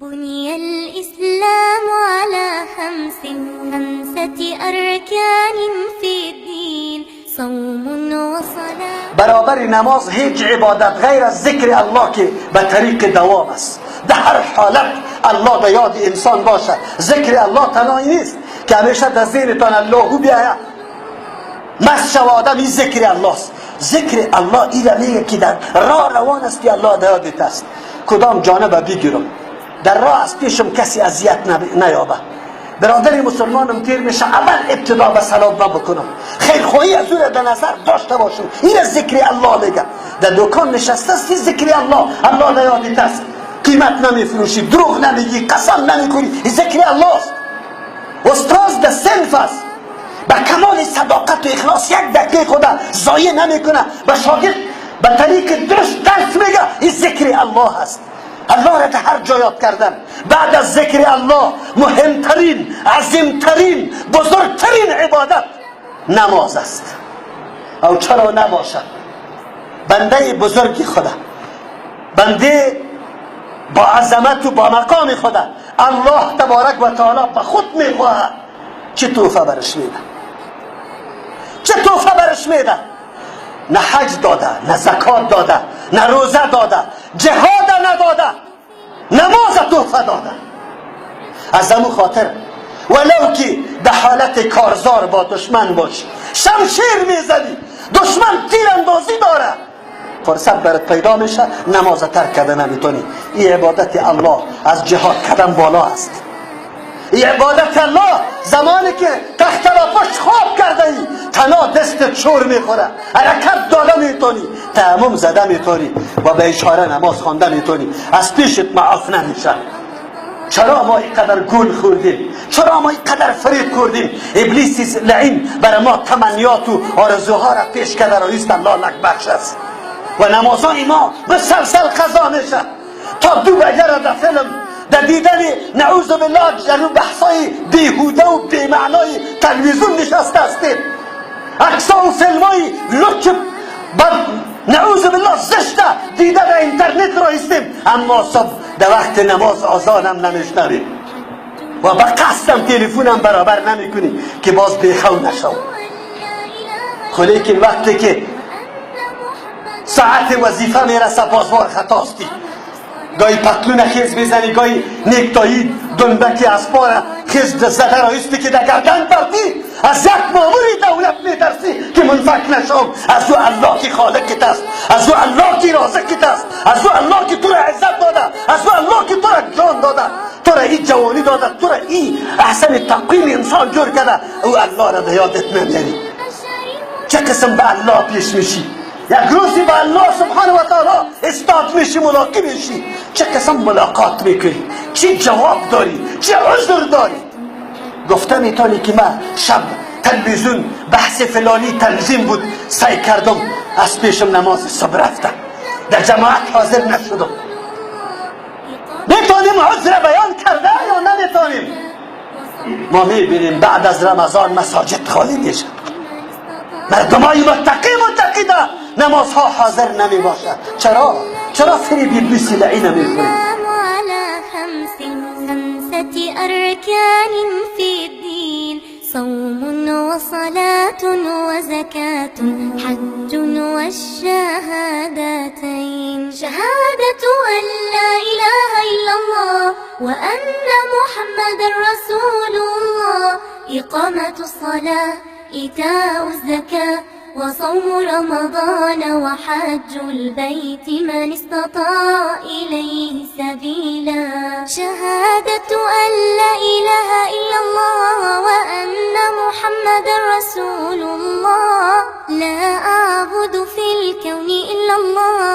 بني الإسلام على خمسة أركان في الدين صوم وصلاة. برابر نماز هیچ عبادت غیر از ذکر الله که به طریق دوام است. در هر حالت الله به یاد انسان باشه. ذکر الله تنهایی نیست که همیشه در ذهنتان الله بیاید. مست شو آدم، این ذکر الله است. ذکر الله این میگه که در راه روان است که الله در یادت است. کدام جانب بگیرم؟ در راه از پیشم کسی اذیت نیابه. برادری مسلمانم تیر میشه، اول ابتدا به سلام بکنم، خیرخواهی از او را در نظر داشته باشم. این ذکر الله میگه. در دکان نشسته است، ذکر الله، الله در یادت است. قیمت نمیفروشی، دروغ نمیگی، قسم نمیکنی، این ذکر الله است. استاد در صنف است، با کمال صداقت و اخلاص یک دقیقه خود ضایع نمیکنه، به شاگرد به طریق درست درس میگه. این ذکر الله است. الله را در هر جا یاد کردن. بعد از ذکر الله مهمترین، عظیمترین، بزرگترین عبادت نماز است. او چرا نباشد؟ بنده بزرگی خدا، بنده با عظمت و با مقام خدا، الله تبارک و تعالی به خود میخواهد چه توفه برش میده؟ چه توفه برش میده؟ نه حج داده، نه زکات داده، نه روزه داده، جهاد نداده، نماز توفه داده. از همون خاطر ولو که در حالت کارزار با دشمن باشی، شمشیر میزنی، دشمن تیراندازی داره، فرصت برات پیدا میشه، نماز ترک کرده نمیتونی. این عبادت الله از جهاد قدم بالا است. این عبادت الله زمانی که تخت را پشت خواب کرده ای، تنها دست چور میخوره، حرکت داده میتونی، تیمم زده میتونی و به اشاره نماز خوانده میتونی، از پیشت معاف نمیشه. چرا ما اینقدر گول خوردیم؟ چرا ما اینقدر فریب خوردیم؟ ابلیس لعین برای ما تمنیات و آرزوها را پیش کرده و ایست الله لک بخش است و نمازهای ما مسلسل قضا میشه. تا دو بگر در فیلم، در دیدن نعوذ بالله جلو بحثای بیهوده و بیمعنای تلویزیون نشسته هستیم، عکسا و فیلمای لچ نعوذ بالله زشته دیده در اینترنت را هستیم، اما صبح در وقت نماز آذانم نمیشنویم و به قصدم تلفونم برابر نمیکنی که باز بیخو نشو. خلی که وقتی که ساعت وظیفه میرسه بازوار خطاستی، گاهی پتلون خیز میزنی، گاهی نکتایی دنبکی اسپار خیز زده رایستی که در گردن پرتی، از یک ماموری دولت میترسی که منفک نشم. از او الله که خالقت است، از او الله که رازقت است، از او الله که تو را عزت داده، از او الله که تو را جان داده، تو را این جوانی داده، تو را این احسن تقویم انسان جور کرده. او الله را به یادت نمیاری. چه قسم به الله پیش میشی؟ یک روزی با الله سبحانه و تعالی استاد میشی، ملاقات میشی، چه قسم ملاقات میکنی؟ چه جواب داری؟ چه عذر داری؟ گفته میتونی که من شب تلویزیون بحث فلانی تنظیم بود، سعی کردم از پیشم نماز صبح رفتم، در جماعت حاضر نشدم. میتونیم عذر بیان کرده یا نمیتونیم؟ ما میبینیم بعد از رمضان مساجد خالی میشه، مردمای متقی ده نمازها حاضر نمی باشد. چرا فریب ابلیس لعین میخوری؟ على خمسة أركان في الدين صوم وصلاة وزكاة حج والشهادتين. شهادة أن لا إله إلا الله وأن محمد رسول الله، إقامة الصلاة، إيتاء الزكاة، وصوم رمضان وحج البيت من استطاع إليه سبيلا. شهادة أن لا إله إلا الله وأن محمد رسول الله، لا أعبد في الكون إلا الله